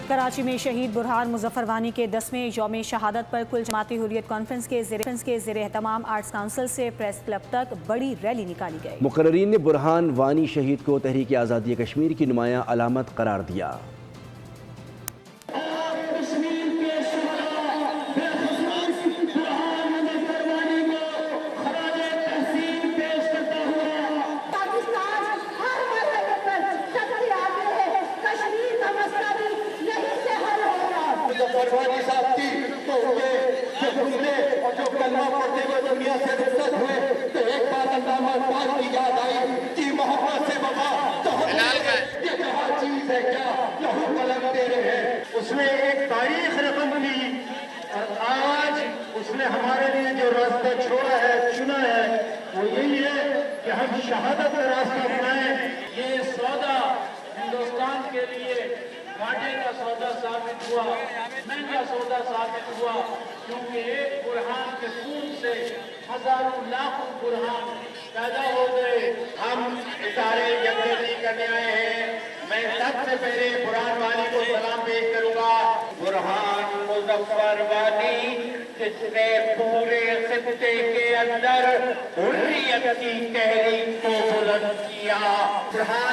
کراچی میں شہید برہان مظفر وانی کے 10ویں یوم شہادت پر کل جماعتی حریت کانفرنس کے زیر اہتمام آرٹس کونسل سے پریس کلب تک بڑی ریلی نکالی گئی۔ مقررین نے برہان وانی شہید کو تحریک آزادی کشمیر کی نمایاں علامت قرار دیا۔ وانی صاحب کی تو جو گزرے اور جو کلمہ پڑھتے ہوئے دنیا سے رخصت ہوئے تو ایک بات علامہ اقبال کی یاد آئی کہ محبت سے وفا تو یہ کہا چیز ہے کیا لہو قلم تیرے ہے۔ اس نے ایک تاریخ رقم کی اور آج اس نے ہمارے لیے جو راستہ چھوڑا ہے چنا ہے وہ یہی ہے کہ ہم شہادت کا راستہ اپنائیں۔ یہ سودا ہندوستان کے لیے گھاٹے کا سودا ثابت ہوا، مہنگا سودا ثابت ہوا، کیونکہ ایک برہان کے خون سے ہزاروں لاکھوں برہان پیدا ہو گئے۔ ہم ادارے جنگلی کرنے آئے ہیں۔ میں سب سے پہلے برہان وانی کو سلام پیش کروں گا۔ برہان مظفر وانی جس نے پورے خطے کے اندر حریت کی تحریک کو بلند کیا۔ برہان